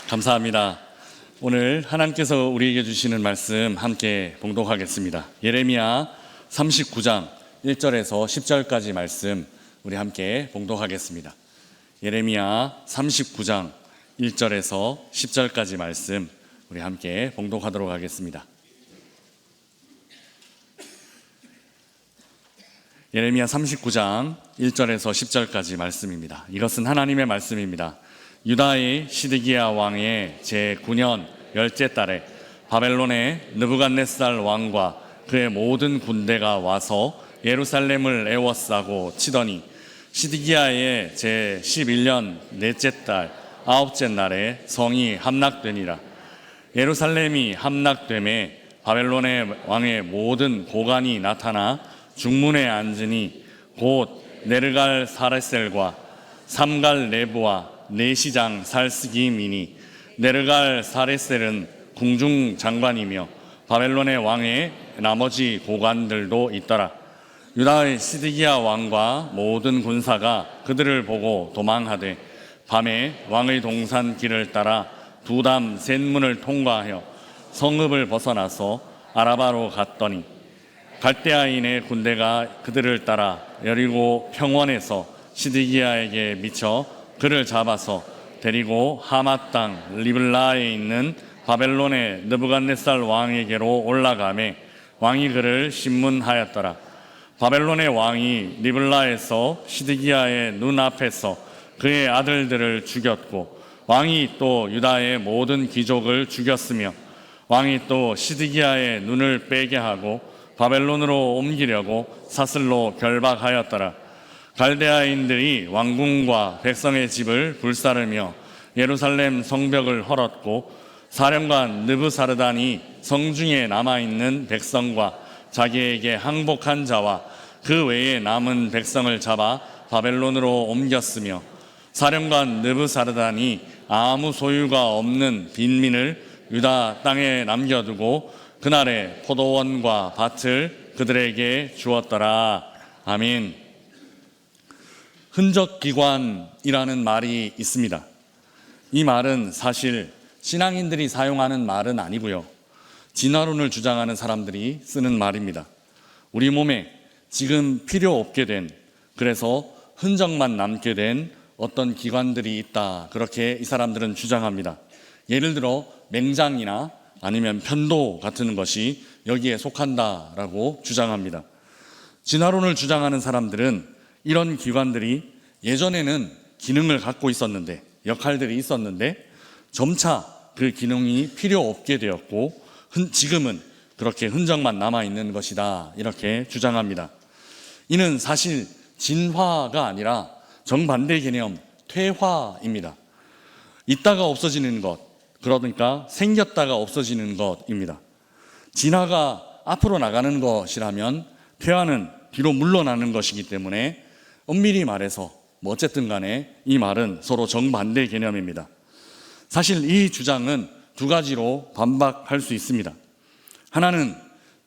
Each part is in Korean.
감사합니다. 오늘 하나님께서 우리에게 주시는 말씀 함께 봉독하겠습니다. 예레미야 39장 1절에서 10절까지 말씀 우리 함께 봉독하겠습니다. 예레미야 39장 1절에서 10절까지 말씀 우리 함께 봉독하도록 하겠습니다. 예레미야 39장 1절에서 10절까지 말씀입니다. 이것은 하나님의 말씀입니다. 유다의 시드기야 왕의 제9년 열째 달에 바벨론의 느부갓네살 왕과 그의 모든 군대가 와서 예루살렘을 에워싸고 치더니 시드기야의 제11년 넷째 달 아홉째 날에 성이 함락되니라. 예루살렘이 함락되매 바벨론의 왕의 모든 고관이 나타나 중문에 앉으니 곧 네르갈 사레셀과 삼갈 레브와 내시장 살스기민이, 네르갈 사레셀은 궁중 장관이며 바벨론의 왕의 나머지 고관들도 있더라. 유다의 시드기야 왕과 모든 군사가 그들을 보고 도망하되 밤에 왕의 동산 길을 따라 두담 셋문을 통과하여 성읍을 벗어나서 아라바로 갔더니 갈대아인의 군대가 그들을 따라 여리고 평원에서 시드기야에게 미쳐 그를 잡아서 데리고 하맛 땅 리블라에 있는 바벨론의 느부갓네살 왕에게로 올라가매 왕이 그를 심문하였더라. 바벨론의 왕이 리블라에서 시드기야의 눈앞에서 그의 아들들을 죽였고 왕이 또 유다의 모든 귀족을 죽였으며 왕이 또 시드기야의 눈을 빼게 하고 바벨론으로 옮기려고 사슬로 결박하였더라. 갈대아인들이 왕궁과 백성의 집을 불사르며 예루살렘 성벽을 헐었고 사령관 느부사르단이 성중에 남아있는 백성과 자기에게 항복한 자와 그 외에 남은 백성을 잡아 바벨론으로 옮겼으며 사령관 느부사르단이 아무 소유가 없는 빈민을 유다 땅에 남겨두고 그날에 포도원과 밭을 그들에게 주었더라. 아멘. 흔적기관이라는 말이 있습니다. 이 말은 사실 신앙인들이 사용하는 말은 아니고요, 진화론을 주장하는 사람들이 쓰는 말입니다. 우리 몸에 지금 필요 없게 된, 그래서 흔적만 남게 된 어떤 기관들이 있다, 그렇게 이 사람들은 주장합니다. 예를 들어 맹장이나 아니면 편도 같은 것이 여기에 속한다라고 주장합니다. 진화론을 주장하는 사람들은 이런 기관들이 예전에는 기능을 갖고 있었는데, 역할들이 있었는데 점차 그 기능이 필요 없게 되었고 지금은 그렇게 흔적만 남아있는 것이다, 이렇게 주장합니다. 이는 사실 진화가 아니라 정반대 개념, 퇴화입니다. 있다가 없어지는 것, 그러니까 생겼다가 없어지는 것입니다. 진화가 앞으로 나가는 것이라면 퇴화는 뒤로 물러나는 것이기 때문에 엄밀히 말해서 어쨌든 간에 이 말은 서로 정반대 개념입니다. 사실 이 주장은 두 가지로 반박할 수 있습니다. 하나는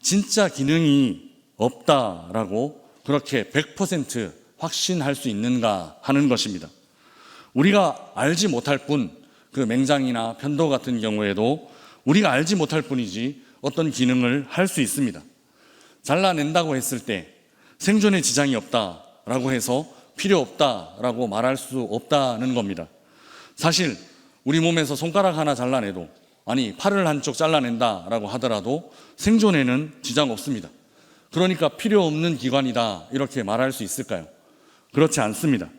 진짜 기능이 없다라고 그렇게 100% 확신할 수 있는가 하는 것입니다. 우리가 알지 못할 뿐, 그 맹장이나 편도 같은 경우에도 우리가 알지 못할 뿐이지 어떤 기능을 할 수 있습니다. 잘라낸다고 했을 때 생존에 지장이 없다라고 해서 필요 없다라고 말할 수 없다는 겁니다. 사실 우리 몸에서 손가락 하나 잘라내도, 아니 팔을 한쪽 잘라낸다라고 하더라도 생존에는 지장 없습니다. 그러니까 필요 없는 기관이다, 이렇게 말할 수 있을까요? 그렇지 않습니다.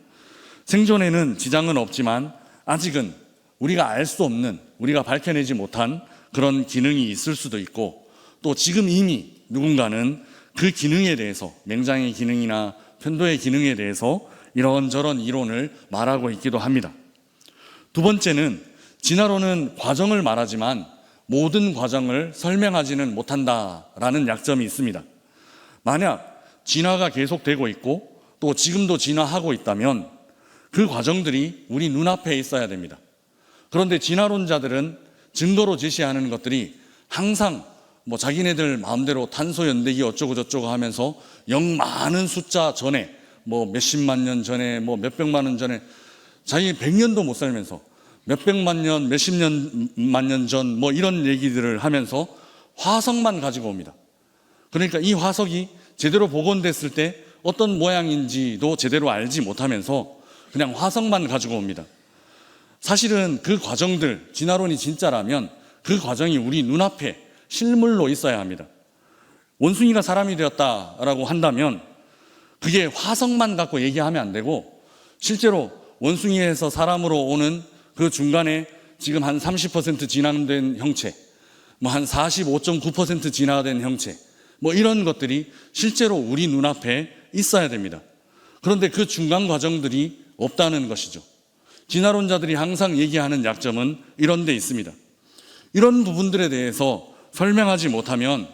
생존에는 지장은 없지만 아직은 우리가 알 수 없는, 우리가 밝혀내지 못한 그런 기능이 있을 수도 있고, 또 지금 이미 누군가는 그 기능에 대해서, 맹장의 기능이나 편도의 기능에 대해서 이런저런 이론을 말하고 있기도 합니다. 두 번째는 진화론은 과정을 말하지만 모든 과정을 설명하지는 못한다라는 약점이 있습니다. 만약 진화가 계속되고 있고 또 지금도 진화하고 있다면 그 과정들이 우리 눈앞에 있어야 됩니다. 그런데 진화론자들은 증거로 제시하는 것들이 항상 자기네들 마음대로 탄소 연대기 어쩌고 저쩌고 하면서 영 많은 숫자 전에, 몇십만 년 전에, 몇백만 년 전에, 자기 100년도 못 살면서 몇백만 년, 몇십만 년 전 뭐 이런 얘기들을 하면서 화석만 가지고 옵니다. 그러니까 이 화석이 제대로 복원됐을 때 어떤 모양인지도 제대로 알지 못하면서 그냥 화석만 가지고 옵니다. 사실은 그 과정들, 진화론이 진짜라면 그 과정이 우리 눈앞에 실물로 있어야 합니다. 원숭이가 사람이 되었다라고 한다면 그게 화석만 갖고 얘기하면 안 되고, 실제로 원숭이에서 사람으로 오는 그 중간에 지금 한 30% 진화된 형체, 뭐 한 45.9% 진화된 형체, 뭐 이런 것들이 실제로 우리 눈앞에 있어야 됩니다. 그런데 그 중간 과정들이 없다는 것이죠. 진화론자들이 항상 얘기하는 약점은 이런 데 있습니다. 이런 부분들에 대해서 설명하지 못하면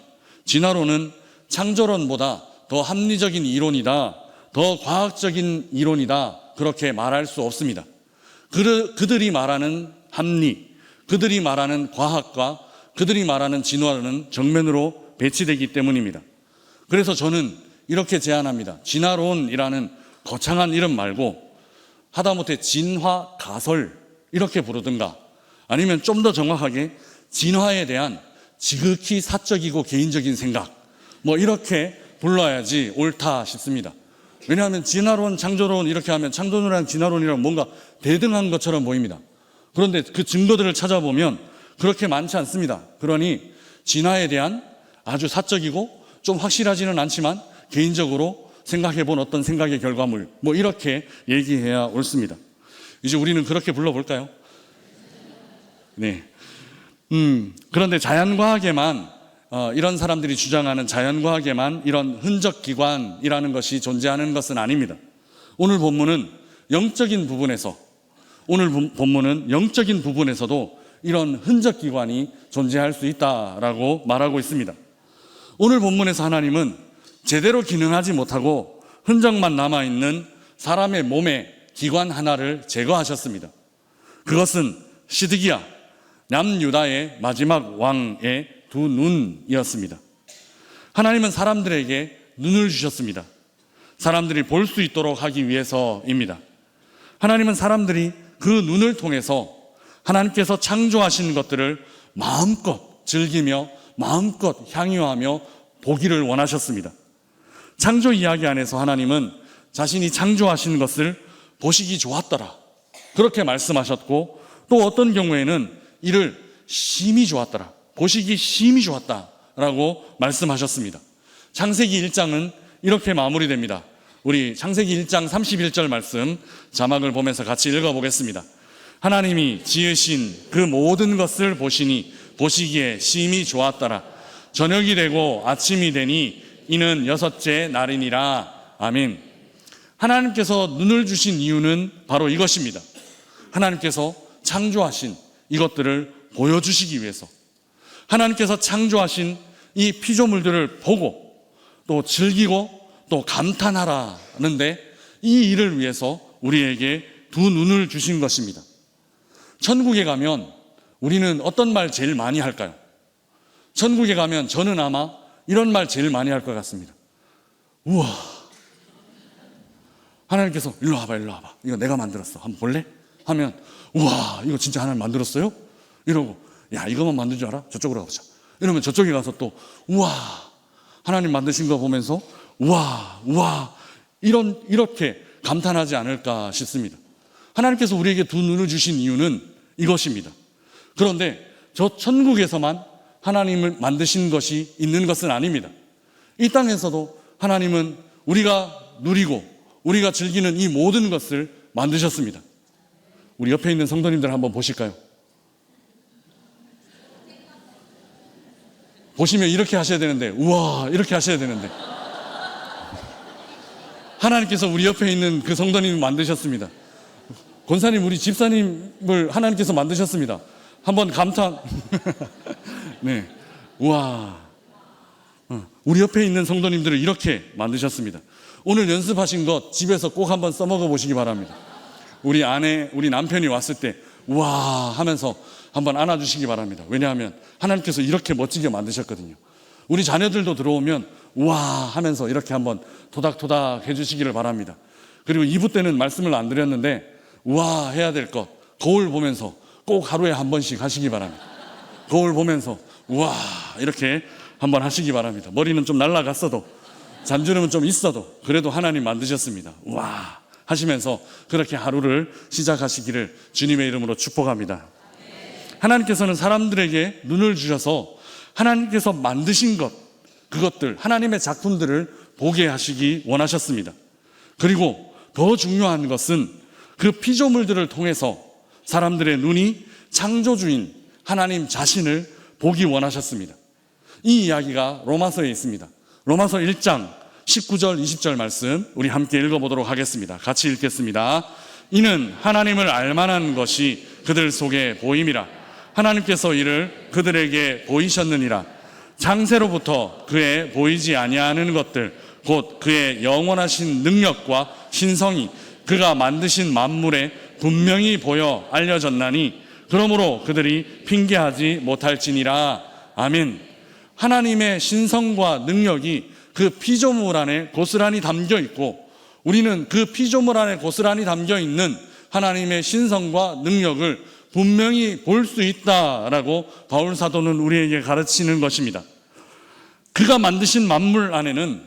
진화론은 창조론보다 더 합리적인 이론이다, 더 과학적인 이론이다, 그렇게 말할 수 없습니다. 그들이 말하는 합리, 그들이 말하는 과학과 그들이 말하는 진화론은 정면으로 배치되기 때문입니다. 그래서 저는 이렇게 제안합니다. 진화론이라는 거창한 이름 말고 하다못해 진화 가설 이렇게 부르든가, 아니면 좀 더 정확하게 진화에 대한 지극히 사적이고 개인적인 생각, 뭐 이렇게 불러야지 옳다 싶습니다. 왜냐하면 진화론, 창조론 이렇게 하면 창조론이랑 진화론이랑 뭔가 대등한 것처럼 보입니다. 그런데 그 증거들을 찾아보면 그렇게 많지 않습니다. 그러니 진화에 대한 아주 사적이고 좀 확실하지는 않지만 개인적으로 생각해본 어떤 생각의 결과물, 뭐 이렇게 얘기해야 옳습니다. 이제 우리는 그렇게 불러볼까요? 네. 그런데 자연과학에만 이런 사람들이 주장하는 자연과학에만 이런 흔적기관이라는 것이 존재하는 것은 아닙니다. 오늘 본문은 영적인 부분에서도 이런 흔적기관이 존재할 수 있다라고 말하고 있습니다. 오늘 본문에서 하나님은 제대로 기능하지 못하고 흔적만 남아있는 사람의 몸의 기관 하나를 제거하셨습니다. 그것은 시드기야, 남유다의 마지막 왕의 두 눈이었습니다. 하나님은 사람들에게 눈을 주셨습니다. 사람들이 볼 수 있도록 하기 위해서입니다. 하나님은 사람들이 그 눈을 통해서 하나님께서 창조하신 것들을 마음껏 즐기며 마음껏 향유하며 보기를 원하셨습니다. 창조 이야기 안에서 하나님은 자신이 창조하신 것을 보시기 좋았더라, 그렇게 말씀하셨고, 또 어떤 경우에는 이를 심히 좋았더라, 보시기 심히 좋았다라고 말씀하셨습니다. 창세기 1장은 이렇게 마무리됩니다. 우리 창세기 1장 31절 말씀 자막을 보면서 같이 읽어보겠습니다. 하나님이 지으신 그 모든 것을 보시니 보시기에 심히 좋았더라. 저녁이 되고 아침이 되니 이는 여섯째 날이니라. 아멘. 하나님께서 눈을 주신 이유는 바로 이것입니다. 하나님께서 창조하신 이것들을 보여주시기 위해서, 하나님께서 창조하신 이 피조물들을 보고 또 즐기고 또 감탄하라는데, 이 일을 위해서 우리에게 두 눈을 주신 것입니다. 천국에 가면 우리는 어떤 말 제일 많이 할까요? 천국에 가면 저는 아마 이런 말 제일 많이 할 것 같습니다. 우와, 하나님께서 일로 와봐, 이거 내가 만들었어, 한번 볼래? 하면 우와, 이거 진짜 하나님 만들었어요? 이러고, 야, 이거만 만든 줄 알아? 저쪽으로 가보자. 이러면 저쪽에 가서 또 우와, 하나님 만드신 거 보면서 우와 이렇게 감탄하지 않을까 싶습니다. 하나님께서 우리에게 두 눈을 주신 이유는 이것입니다. 그런데 저 천국에서만 하나님을 만드신 것이 있는 것은 아닙니다. 이 땅에서도 하나님은 우리가 누리고 우리가 즐기는 이 모든 것을 만드셨습니다. 우리 옆에 있는 성도님들 한번 보실까요? 보시면 이렇게 하셔야 되는데, 우와, 이렇게 하셔야 되는데, 하나님께서 우리 옆에 있는 그 성도님을 만드셨습니다. 권사님, 우리 집사님을 하나님께서 만드셨습니다. 한번 감탄. 네, 우와, 우리 옆에 있는 성도님들을 이렇게 만드셨습니다. 오늘 연습하신 것 집에서 꼭 한번 써먹어 보시기 바랍니다. 우리 아내, 우리 남편이 왔을 때 우와 하면서 한번 안아주시기 바랍니다. 왜냐하면 하나님께서 이렇게 멋지게 만드셨거든요. 우리 자녀들도 들어오면 우와 하면서 이렇게 한번 토닥토닥 해주시기를 바랍니다. 그리고 2부 때는 말씀을 안 드렸는데 우와 해야 될 것, 거울 보면서 꼭 하루에 한 번씩 하시기 바랍니다. 거울 보면서 우와 이렇게 한번 하시기 바랍니다. 머리는 좀 날아갔어도 잠주름은 좀 있어도 그래도 하나님 만드셨습니다. 우와 하시면서 그렇게 하루를 시작하시기를 주님의 이름으로 축복합니다. 하나님께서는 사람들에게 눈을 주셔서 하나님께서 만드신 것, 그것들, 하나님의 작품들을 보게 하시기 원하셨습니다. 그리고 더 중요한 것은 그 피조물들을 통해서 사람들의 눈이 창조주인 하나님 자신을 보기 원하셨습니다. 이 이야기가 로마서에 있습니다. 로마서 1장 19절 20절 말씀 우리 함께 읽어보도록 하겠습니다. 같이 읽겠습니다. 이는 하나님을 알만한 것이 그들 속에 보임이라. 하나님께서 이를 그들에게 보이셨느니라. 창세로부터 그의 보이지 아니하는 것들 곧 그의 영원하신 능력과 신성이 그가 만드신 만물에 분명히 보여 알려졌나니 그러므로 그들이 핑계하지 못할지니라. 아멘. 하나님의 신성과 능력이 그 피조물 안에 고스란히 담겨 있고 우리는 그 피조물 안에 고스란히 담겨 있는 하나님의 신성과 능력을 분명히 볼 수 있다라고 바울 사도는 우리에게 가르치는 것입니다. 그가 만드신 만물 안에는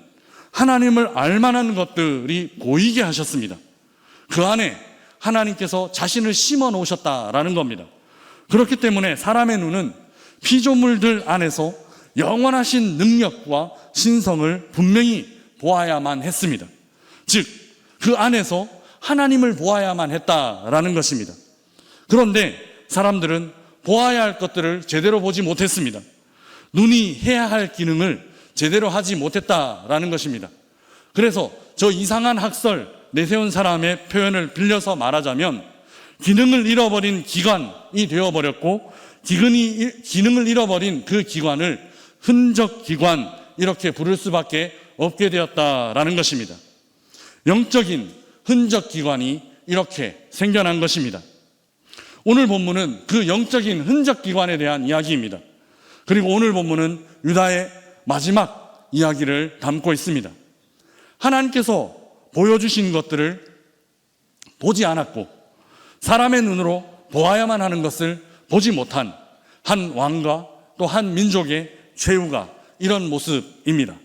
하나님을 알만한 것들이 보이게 하셨습니다. 그 안에 하나님께서 자신을 심어 놓으셨다라는 겁니다. 그렇기 때문에 사람의 눈은 피조물들 안에서 영원하신 능력과 신성을 분명히 보아야만 했습니다. 즉, 그 안에서 하나님을 보아야만 했다라는 것입니다. 그런데 사람들은 보아야 할 것들을 제대로 보지 못했습니다. 눈이 해야 할 기능을 제대로 하지 못했다라는 것입니다. 그래서 저 이상한 학설 내세운 사람의 표현을 빌려서 말하자면 기능을 잃어버린 기관이 되어버렸고 기능을 잃어버린 그 기관을 흔적 기관 이렇게 부를 수밖에 없게 되었다라는 것입니다. 영적인 흔적 기관이 이렇게 생겨난 것입니다. 오늘 본문은 그 영적인 흔적 기관에 대한 이야기입니다. 그리고 오늘 본문은 유다의 마지막 이야기를 담고 있습니다. 하나님께서 보여주신 것들을 보지 않았고 사람의 눈으로 보아야만 하는 것을 보지 못한 한 왕과 또 한 민족의 최후가 이런 모습입니다.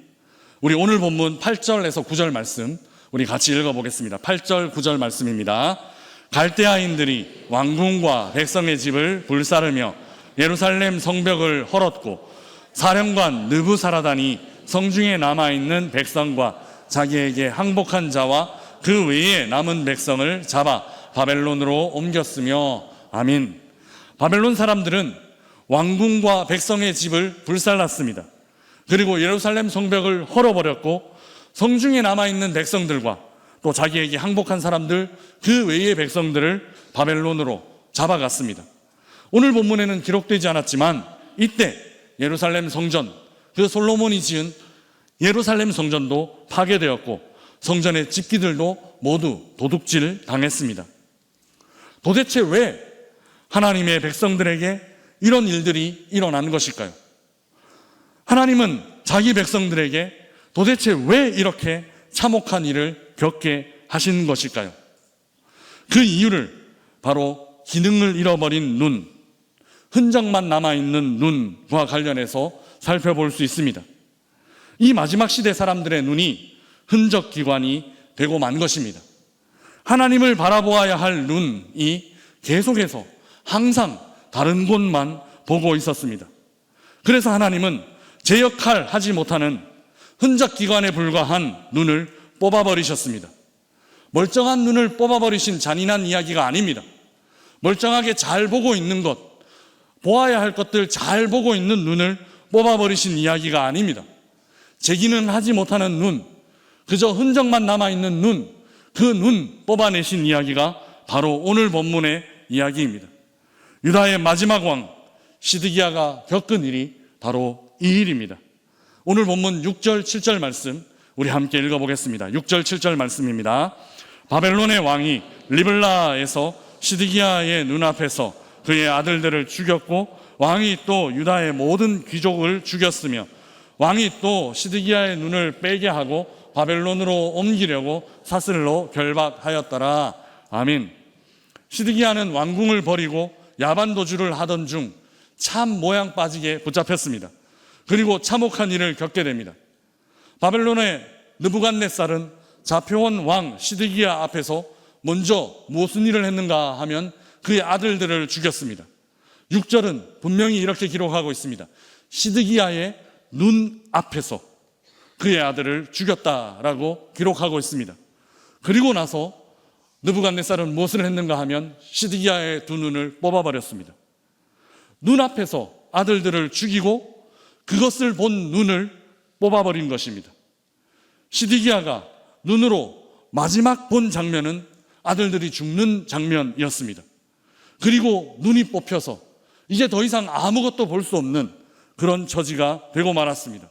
우리 오늘 본문 8절에서 9절 말씀 우리 같이 읽어보겠습니다. 8절 9절 말씀입니다. 갈대아인들이 왕궁과 백성의 집을 불사르며 예루살렘 성벽을 헐었고 사령관 느부사라단이 성중에 남아있는 백성과 자기에게 항복한 자와 그 외에 남은 백성을 잡아 바벨론으로 옮겼으며 아멘. 바벨론 사람들은 왕궁과 백성의 집을 불살랐습니다. 그리고 예루살렘 성벽을 헐어버렸고 성중에 남아있는 백성들과 또 자기에게 항복한 사람들 그 외의 백성들을 바벨론으로 잡아갔습니다. 오늘 본문에는 기록되지 않았지만 이때 예루살렘 성전, 그 솔로몬이 지은 예루살렘 성전도 파괴되었고 성전의 집기들도 모두 도둑질 당했습니다. 도대체 왜 하나님의 백성들에게 이런 일들이 일어난 것일까요? 하나님은 자기 백성들에게 도대체 왜 이렇게 참혹한 일을 겪게 하신 것일까요? 그 이유를 바로 기능을 잃어버린 눈, 흔적만 남아있는 눈과 관련해서 살펴볼 수 있습니다. 이 마지막 시대 사람들의 눈이 흔적 기관이 되고 만 것입니다. 하나님을 바라보아야 할 눈이 계속해서 항상 다른 곳만 보고 있었습니다. 그래서 하나님은 제 역할 하지 못하는 흔적 기관에 불과한 눈을 뽑아버리셨습니다. 멀쩡한 눈을 뽑아버리신 잔인한 이야기가 아닙니다. 멀쩡하게 잘 보고 있는 것, 보아야 할 것들 잘 보고 있는 눈을 뽑아버리신 이야기가 아닙니다. 제기는 하지 못하는 눈, 그저 흔적만 남아있는 눈, 그 눈 뽑아내신 이야기가 바로 오늘 본문의 이야기입니다. 유다의 마지막 왕 시드기야가 겪은 일이 바로 이 일입니다. 오늘 본문 6절 7절 말씀 우리 함께 읽어보겠습니다. 6절 7절 말씀입니다. 바벨론의 왕이 리블라에서 시드기야의 눈앞에서 그의 아들들을 죽였고 왕이 또 유다의 모든 귀족을 죽였으며 왕이 또 시드기야의 눈을 빼게 하고 바벨론으로 옮기려고 사슬로 결박하였더라. 아멘. 시드기야는 왕궁을 버리고 야반도주를 하던 중 참 모양 빠지게 붙잡혔습니다. 그리고 참혹한 일을 겪게 됩니다. 바벨론의 느부갓네살은 잡혀온 왕 시드기야 앞에서 먼저 무슨 일을 했는가 하면 그의 아들들을 죽였습니다. 6절은 분명히 이렇게 기록하고 있습니다. 시드기야의 눈 앞에서 그의 아들을 죽였다라고 기록하고 있습니다. 그리고 나서 느부갓네살은 무엇을 했는가 하면 시드기야의 두 눈을 뽑아버렸습니다. 눈앞에서 아들들을 죽이고 그것을 본 눈을 뽑아버린 것입니다. 시드기야가 눈으로 마지막 본 장면은 아들들이 죽는 장면이었습니다. 그리고 눈이 뽑혀서 이제 더 이상 아무것도 볼 수 없는 그런 처지가 되고 말았습니다.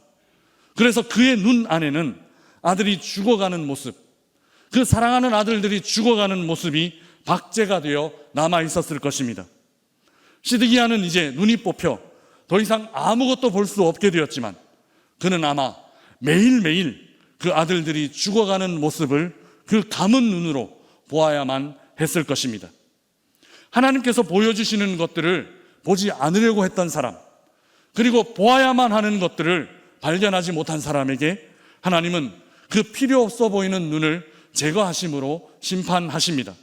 그래서 그의 눈 안에는 아들이 죽어가는 모습, 그 사랑하는 아들들이 죽어가는 모습이 박제가 되어 남아 있었을 것입니다. 시드기야는 이제 눈이 뽑혀 더 이상 아무것도 볼 수 없게 되었지만 그는 아마 매일매일 그 아들들이 죽어가는 모습을 그 감은 눈으로 보아야만 했을 것입니다. 하나님께서 보여주시는 것들을 보지 않으려고 했던 사람, 그리고 보아야만 하는 것들을 발견하지 못한 사람에게 하나님은 그 필요 없어 보이는 눈을 제거하심으로 심판하십니다.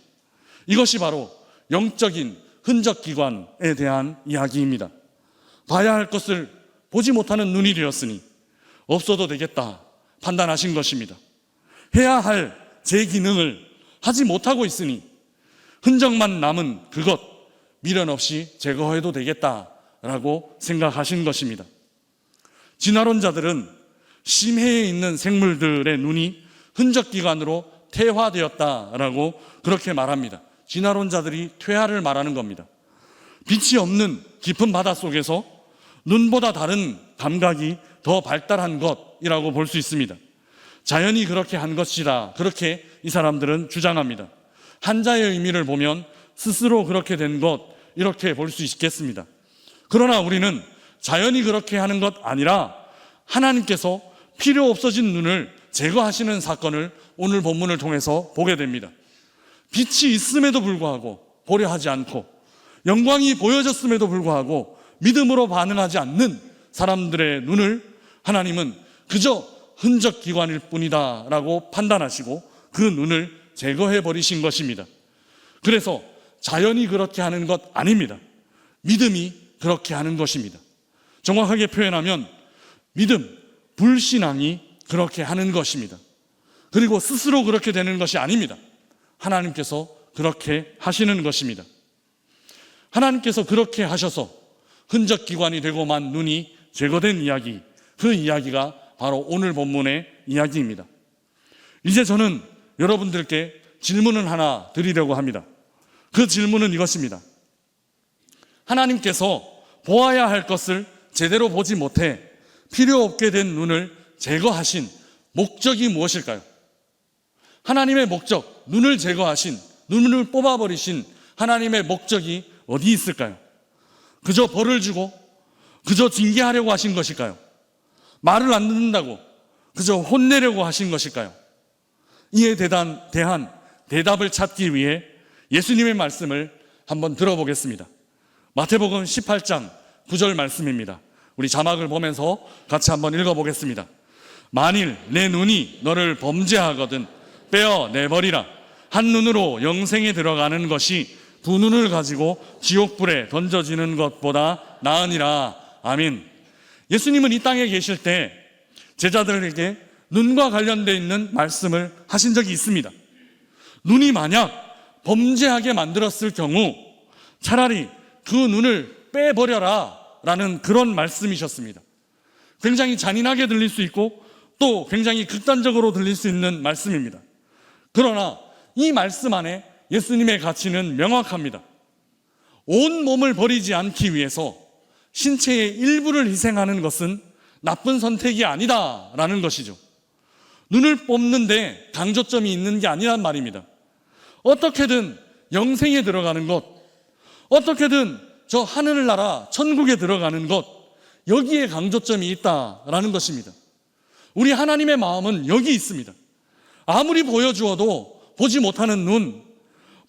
이것이 바로 영적인 흔적기관에 대한 이야기입니다. 봐야 할 것을 보지 못하는 눈이 되었으니 없어도 되겠다 판단하신 것입니다. 해야 할 제 기능을 하지 못하고 있으니 흔적만 남은 그것 미련 없이 제거해도 되겠다라고 생각하신 것입니다. 진화론자들은 심해에 있는 생물들의 눈이 흔적기관으로 퇴화되었다라고 그렇게 말합니다. 진화론자들이 퇴화를 말하는 겁니다. 빛이 없는 깊은 바다 속에서 눈보다 다른 감각이 더 발달한 것이라고 볼 수 있습니다. 자연이 그렇게 한 것이다, 그렇게 이 사람들은 주장합니다. 한자의 의미를 보면 스스로 그렇게 된 것, 이렇게 볼 수 있겠습니다. 그러나 우리는 자연이 그렇게 하는 것 아니라 하나님께서 필요 없어진 눈을 제거하시는 사건을 오늘 본문을 통해서 보게 됩니다. 빛이 있음에도 불구하고 보려 하지 않고 영광이 보여졌음에도 불구하고 믿음으로 반응하지 않는 사람들의 눈을 하나님은 그저 흔적기관일 뿐이다 라고 판단하시고 그 눈을 제거해 버리신 것입니다. 그래서 자연이 그렇게 하는 것 아닙니다. 믿음이 그렇게 하는 것입니다. 정확하게 표현하면 믿음, 불신앙이 그렇게 하는 것입니다. 그리고 스스로 그렇게 되는 것이 아닙니다. 하나님께서 그렇게 하시는 것입니다. 하나님께서 그렇게 하셔서 흔적기관이 되고 만 눈이 제거된 이야기, 그 이야기가 바로 오늘 본문의 이야기입니다. 이제 저는 여러분들께 질문을 하나 드리려고 합니다. 그 질문은 이것입니다. 하나님께서 보아야 할 것을 제대로 보지 못해 필요 없게 된 눈을 제거하신 목적이 무엇일까요? 하나님의 목적, 눈을 제거하신, 눈을 뽑아버리신 하나님의 목적이 어디 있을까요? 그저 벌을 주고 그저 징계하려고 하신 것일까요? 말을 안 듣는다고 그저 혼내려고 하신 것일까요? 이에 대한 대답을 찾기 위해 예수님의 말씀을 한번 들어보겠습니다. 마태복음 18장 9절 말씀입니다. 우리 자막을 보면서 같이 한번 읽어보겠습니다. 만일 내 눈이 너를 범죄하거든 빼어내버리라. 한 눈으로 영생에 들어가는 것이 두 눈을 가지고 지옥불에 던져지는 것보다 나으니라. 아멘. 예수님은 이 땅에 계실 때 제자들에게 눈과 관련되어 있는 말씀을 하신 적이 있습니다. 눈이 만약 범죄하게 만들었을 경우 차라리 그 눈을 빼버려라 라는 그런 말씀이셨습니다. 굉장히 잔인하게 들릴 수 있고 또 굉장히 극단적으로 들릴 수 있는 말씀입니다. 그러나 이 말씀 안에 예수님의 가치는 명확합니다. 온 몸을 버리지 않기 위해서 신체의 일부를 희생하는 것은 나쁜 선택이 아니다라는 것이죠. 눈을 뽑는데 강조점이 있는 게 아니란 말입니다. 어떻게든 영생에 들어가는 것, 어떻게든 저 하늘나라 천국에 들어가는 것, 여기에 강조점이 있다라는 것입니다. 우리 하나님의 마음은 여기 있습니다. 아무리 보여주어도 보지 못하는 눈,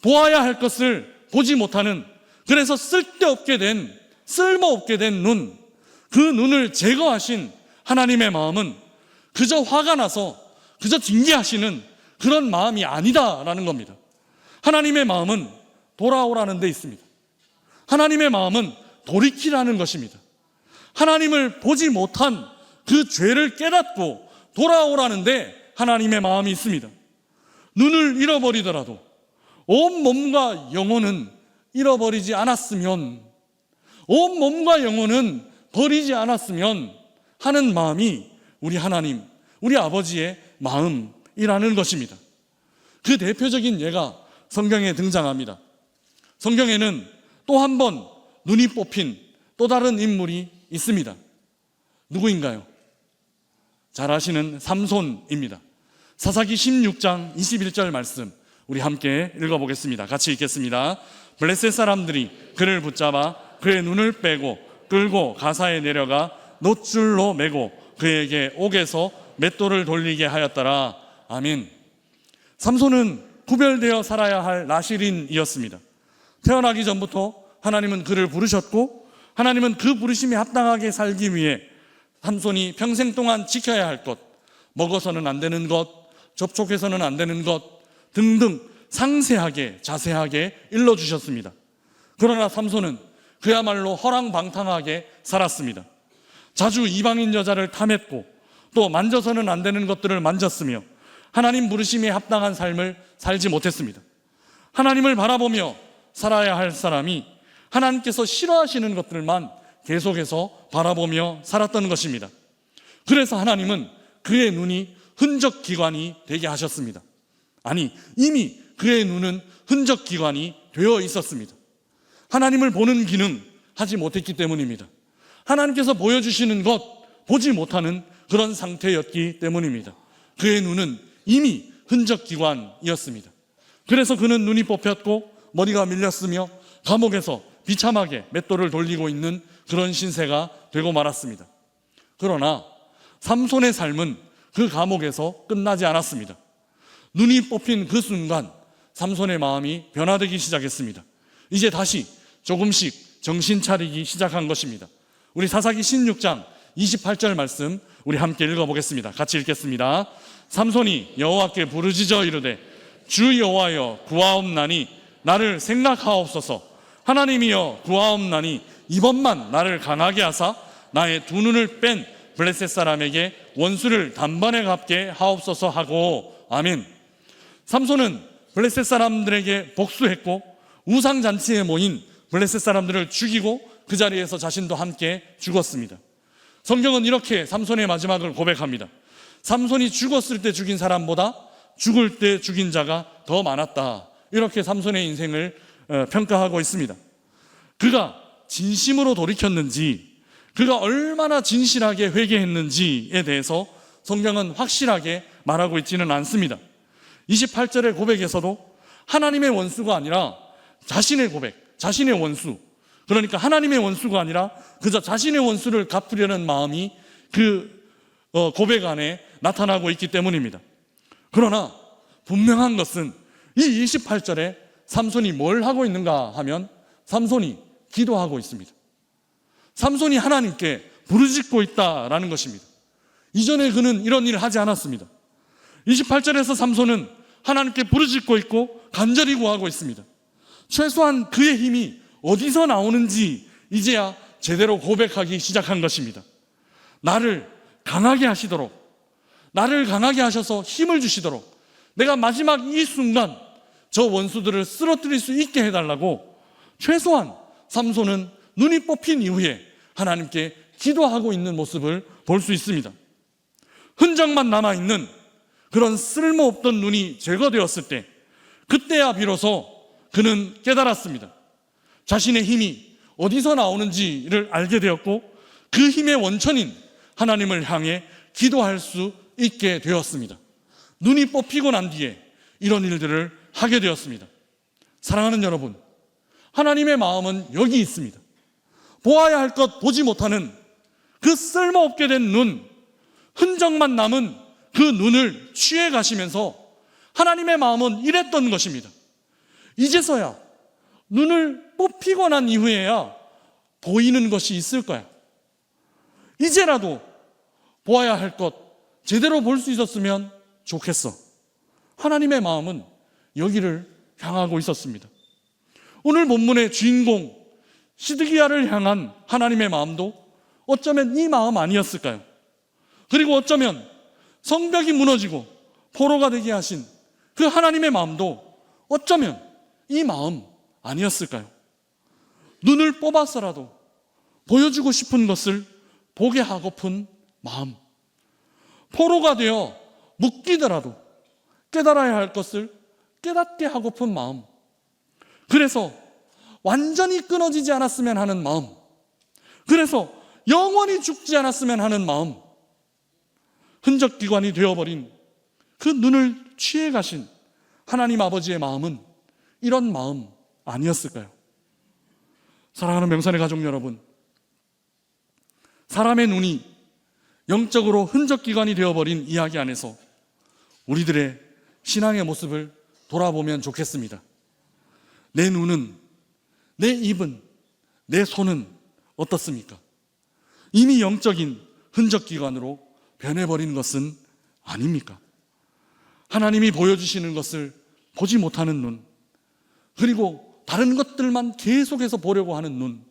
보아야 할 것을 보지 못하는 그래서 쓸모없게 된 눈, 그 눈을 제거하신 하나님의 마음은 그저 화가 나서 그저 징계하시는 그런 마음이 아니다라는 겁니다. 하나님의 마음은 돌아오라는 데 있습니다. 하나님의 마음은 돌이키라는 것입니다. 하나님을 보지 못한 그 죄를 깨닫고 돌아오라는 데 하나님의 마음이 있습니다. 눈을 잃어버리더라도 온 몸과 영혼은 잃어버리지 않았으면, 온 몸과 영혼은 버리지 않았으면 하는 마음이 우리 하나님, 우리 아버지의 마음이라는 것입니다. 그 대표적인 예가 성경에 등장합니다. 성경에는 또 한 번 눈이 뽑힌 또 다른 인물이 있습니다. 누구인가요? 잘 아시는 삼손입니다. 사사기 16장 21절 말씀 우리 함께 읽어보겠습니다. 같이 읽겠습니다. 블레셋 사람들이 그를 붙잡아 그의 눈을 빼고 끌고 가사에 내려가 놋줄로 매고 그에게 옥에서 맷돌을 돌리게 하였더라. 아멘. 삼손은 구별되어 살아야 할 나실인이었습니다. 태어나기 전부터 하나님은 그를 부르셨고 하나님은 그 부르심에 합당하게 살기 위해 삼손이 평생 동안 지켜야 할 것, 먹어서는 안 되는 것, 접촉해서는 안 되는 것 등등 상세하게 자세하게 일러주셨습니다. 그러나 삼손은 그야말로 허랑방탕하게 살았습니다. 자주 이방인 여자를 탐했고 또 만져서는 안 되는 것들을 만졌으며 하나님 부르심에 합당한 삶을 살지 못했습니다. 하나님을 바라보며 살아야 할 사람이 하나님께서 싫어하시는 것들만 계속해서 바라보며 살았던 것입니다. 그래서 하나님은 그의 눈이 흔적기관이 되게 하셨습니다. 아니, 이미 그의 눈은 흔적기관이 되어 있었습니다. 하나님을 보는 기능 하지 못했기 때문입니다. 하나님께서 보여주시는 것 보지 못하는 그런 상태였기 때문입니다. 그의 눈은 이미 흔적기관이었습니다. 그래서 그는 눈이 뽑혔고 머리가 밀렸으며 감옥에서 비참하게 맷돌을 돌리고 있는 그런 신세가 되고 말았습니다. 그러나 삼손의 삶은 그 감옥에서 끝나지 않았습니다. 눈이 뽑힌 그 순간 삼손의 마음이 변화되기 시작했습니다. 이제 다시 조금씩 정신 차리기 시작한 것입니다. 우리 사사기 16장 28절 말씀 우리 함께 읽어보겠습니다. 같이 읽겠습니다. 삼손이 여호와께 부르짖어 이르되 주 여호와여 구하옵나니 나를 생각하옵소서. 하나님이여 구하옵나니 이번만 나를 강하게 하사 나의 두 눈을 뺀 블레셋 사람에게 원수를 단번에 갚게 하옵소서 하고. 아멘. 삼손은 블레셋 사람들에게 복수했고 우상잔치에 모인 블레셋 사람들을 죽이고 그 자리에서 자신도 함께 죽었습니다. 성경은 이렇게 삼손의 마지막을 고백합니다. 삼손이 죽었을 때 죽인 사람보다 죽을 때 죽인 자가 더 많았다. 이렇게 삼손의 인생을 평가하고 있습니다. 그가 진심으로 돌이켰는지, 그가 얼마나 진실하게 회개했는지에 대해서 성경은 확실하게 말하고 있지는 않습니다. 28절의 고백에서도 하나님의 원수가 아니라 자신의 고백, 자신의 원수, 그러니까 하나님의 원수가 아니라 그저 자신의 원수를 갚으려는 마음이 그 고백 안에 나타나고 있기 때문입니다. 그러나 분명한 것은 이 28절에 삼손이 뭘 하고 있는가 하면 삼손이 기도하고 있습니다. 삼손이 하나님께 부르짖고 있다라는 것입니다. 이전에 그는 이런 일을 하지 않았습니다. 28절에서 삼손은 하나님께 부르짖고 있고 간절히 구하고 있습니다. 최소한 그의 힘이 어디서 나오는지 이제야 제대로 고백하기 시작한 것입니다. 나를 강하게 하시도록, 나를 강하게 하셔서 힘을 주시도록, 내가 마지막 이 순간 저 원수들을 쓰러뜨릴 수 있게 해달라고 최소한 삼손은 눈이 뽑힌 이후에 하나님께 기도하고 있는 모습을 볼 수 있습니다. 흔적만 남아있는 그런 쓸모없던 눈이 제거되었을 때, 그때야 비로소 그는 깨달았습니다. 자신의 힘이 어디서 나오는지를 알게 되었고 그 힘의 원천인 하나님을 향해 기도할 수 있게 되었습니다. 눈이 뽑히고 난 뒤에 이런 일들을 하게 되었습니다. 사랑하는 여러분, 하나님의 마음은 여기 있습니다. 보아야 할 것 보지 못하는 그 쓸모없게 된 눈, 흔적만 남은 그 눈을 취해 가시면서 하나님의 마음은 이랬던 것입니다. 이제서야 눈을 뽑히고 난 이후에야 보이는 것이 있을 거야. 이제라도 보아야 할 것 제대로 볼 수 있었으면 좋겠어. 하나님의 마음은 여기를 향하고 있었습니다. 오늘 본문의 주인공 시드기야를 향한 하나님의 마음도 어쩌면 이 마음 아니었을까요? 그리고 어쩌면 성벽이 무너지고 포로가 되게 하신 그 하나님의 마음도 어쩌면 이 마음 아니었을까요? 눈을 뽑아서라도 보여주고 싶은 것을 보게 하고픈 마음, 포로가 되어 묶이더라도 깨달아야 할 것을 깨닫게 하고픈 마음, 그래서 완전히 끊어지지 않았으면 하는 마음, 그래서 영원히 죽지 않았으면 하는 마음, 흔적기관이 되어버린 그 눈을 취해 가신 하나님 아버지의 마음은 이런 마음 아니었을까요? 사랑하는 명산의 가족 여러분, 사람의 눈이 영적으로 흔적기관이 되어버린 이야기 안에서 우리들의 신앙의 모습을 돌아보면 좋겠습니다. 내 눈은, 내 입은, 내 손은 어떻습니까? 이미 영적인 흔적기관으로 변해버린 것은 아닙니까? 하나님이 보여주시는 것을 보지 못하는 눈, 그리고 다른 것들만 계속해서 보려고 하는 눈,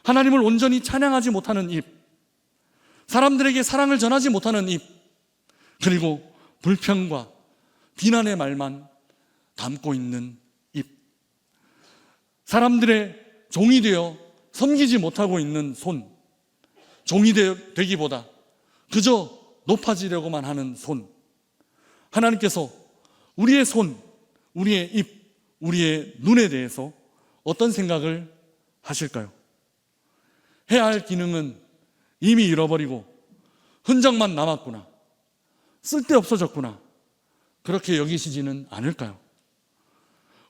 하나님을 온전히 찬양하지 못하는 입, 사람들에게 사랑을 전하지 못하는 입, 그리고 불평과 비난의 말만 담고 있는 입, 사람들의 종이 되어 섬기지 못하고 있는 손, 종이 되기보다 그저 높아지려고만 하는 손, 하나님께서 우리의 손, 우리의 입, 우리의 눈에 대해서 어떤 생각을 하실까요? 해야 할 기능은 이미 잃어버리고 흔적만 남았구나, 쓸데없어졌구나, 그렇게 여기시지는 않을까요?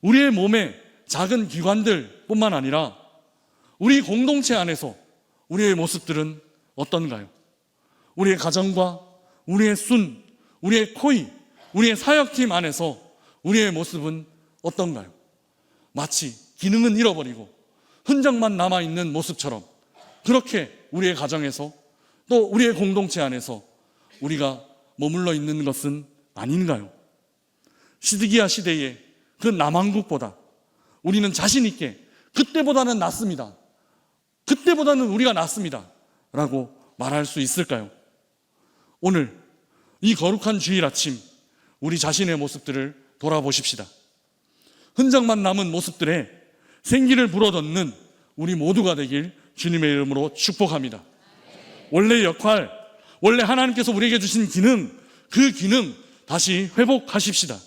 우리의 몸의 작은 기관들 뿐만 아니라 우리 공동체 안에서 우리의 모습들은 어떤가요? 우리의 가정과 우리의 순, 우리의 코이, 우리의 사역팀 안에서 우리의 모습은 어떤가요? 마치 기능은 잃어버리고 흔적만 남아있는 모습처럼 그렇게 우리의 가정에서 또 우리의 공동체 안에서 우리가 머물러 있는 것은 아닌가요? 시드기야 시대의 그 남왕국보다 우리는 자신 있게 그때보다는 낫습니다, 그때보다는 우리가 낫습니다 라고 말할 수 있을까요? 오늘 이 거룩한 주일 아침 우리 자신의 모습들을 돌아보십시다. 흔적만 남은 모습들에 생기를 불어넣는 우리 모두가 되길 주님의 이름으로 축복합니다. 원래 역할, 원래 하나님께서 우리에게 주신 기능, 그 기능 다시 회복하십시다.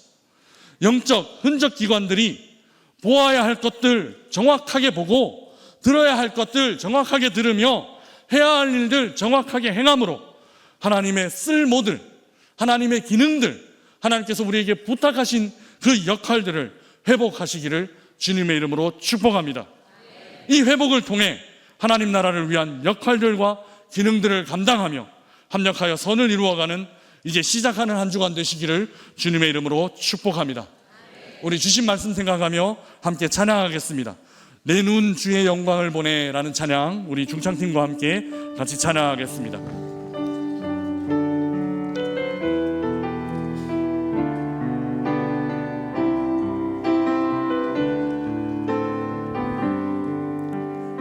영적 흔적 기관들이 보아야 할 것들 정확하게 보고 들어야 할 것들 정확하게 들으며 해야 할 일들 정확하게 행함으로 하나님의 쓸모들, 하나님의 기능들, 하나님께서 우리에게 부탁하신 그 역할들을 회복하시기를 주님의 이름으로 축복합니다. 이 회복을 통해 하나님 나라를 위한 역할들과 기능들을 감당하며 합력하여 선을 이루어가는 이제 시작하는 한 주간 되시기를 주님의 이름으로 축복합니다. 우리 주신 말씀 생각하며 함께 찬양하겠습니다. 내 눈 주의 영광을 보내 라는 찬양 우리 중창팀과 함께 같이 찬양하겠습니다.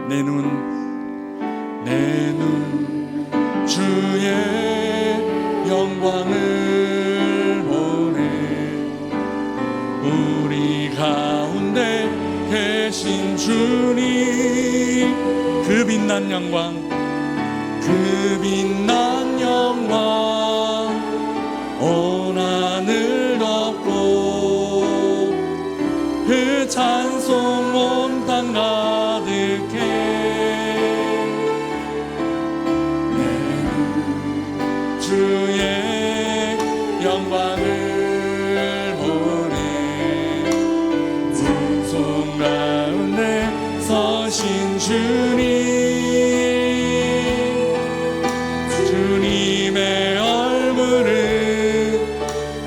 내 눈 주의 영광을 보내 우리 가운데 계신 주님 그 빛난 영광 온 하늘 덮고 그 찬송 온 땅 가득해 주의 영광을 보내 찬송 가운데 서신 주님의 얼굴을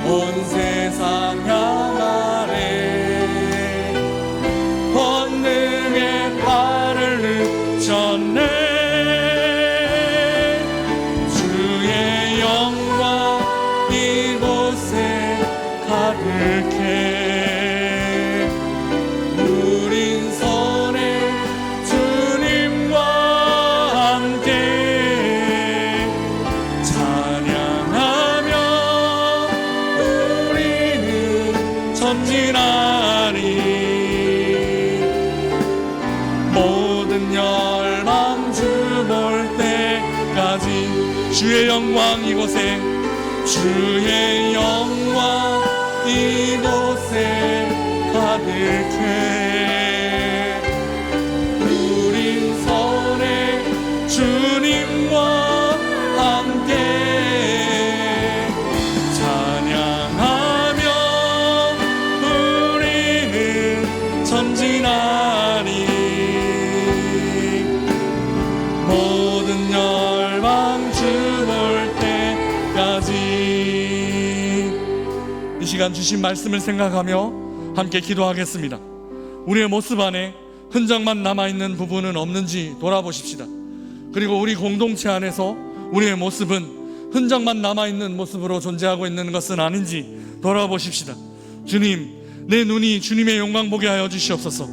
온 세상 향하래 주의 영광 이곳에, 주의 영광 이곳에 가득해. 우린 선에 주님과 함께 찬양하며 우리는 전진하리. 모든 열방 주 볼 때까지. 이 시간 주신 말씀을 생각하며 함께 기도하겠습니다. 우리의 모습 안에 흔적만 남아있는 부분은 없는지 돌아보십시다. 그리고 우리 공동체 안에서 우리의 모습은 흔적만 남아있는 모습으로 존재하고 있는 것은 아닌지 돌아보십시다. 주님, 내 눈이 주님의 영광 보게 하여 주시옵소서.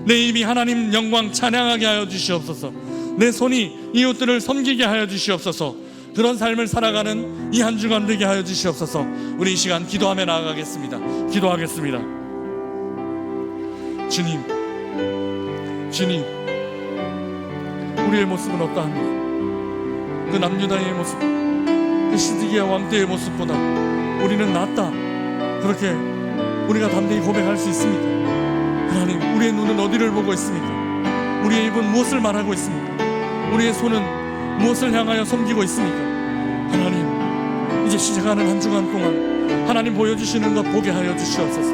내 입이 하나님 영광 찬양하게 하여 주시옵소서. 내 손이 이웃들을 섬기게 하여 주시옵소서. 그런 삶을 살아가는 이 한 주간 되게 하여 주시옵소서. 우리 이 시간 기도하며 나아가겠습니다. 기도하겠습니다. 주님, 주님, 우리의 모습은 어떠합니까? 그 남유다의 모습, 그 시드기야 왕 때의 모습보다 우리는 낫다, 그렇게 우리가 담대히 고백할 수 있습니까? 하나님, 우리의 눈은 어디를 보고 있습니까? 우리의 입은 무엇을 말하고 있습니까? 우리의 손은 무엇을 향하여 섬기고 있습니까? 하나님, 이제 시작하는 한 주간 동안 하나님 보여주시는 것 보게 하여 주시옵소서.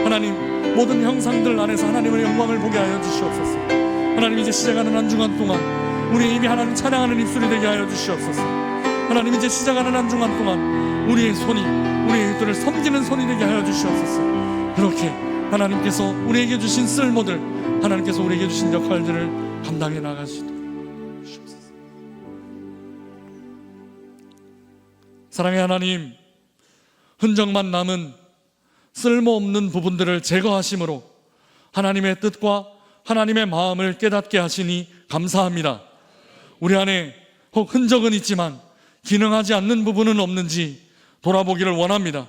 하나님, 모든 형상들 안에서 하나님의 영광을 보게 하여 주시옵소서. 하나님, 이제 시작하는 한 주간 동안 우리의 입이 하나님 찬양하는 입술이 되게 하여 주시옵소서. 하나님, 이제 시작하는 한 주간 동안 우리의 손이 우리의 이웃들을 섬기는 손이 되게 하여 주시옵소서. 그렇게 하나님께서 우리에게 주신 쓸모들, 하나님께서 우리에게 주신 역할들을 감당해 나가시도록 주시옵소서. 사랑의 하나님, 흔적만 남은 쓸모없는 부분들을 제거하심으로 하나님의 뜻과 하나님의 마음을 깨닫게 하시니 감사합니다. 우리 안에 혹 흔적은 있지만 기능하지 않는 부분은 없는지 돌아보기를 원합니다.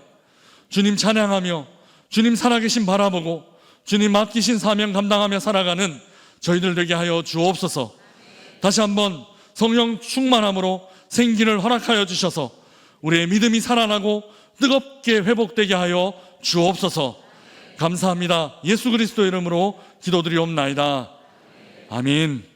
주님 찬양하며 주님 살아계신 바라보고 주님 맡기신 사명 감당하며 살아가는 저희들 되게 하여 주옵소서. 다시 한번 성령 충만함으로 생기를 허락하여 주셔서 우리의 믿음이 살아나고 뜨겁게 회복되게 하여 주옵소서. 감사합니다. 예수 그리스도 이름으로 기도드리옵나이다. 아멘.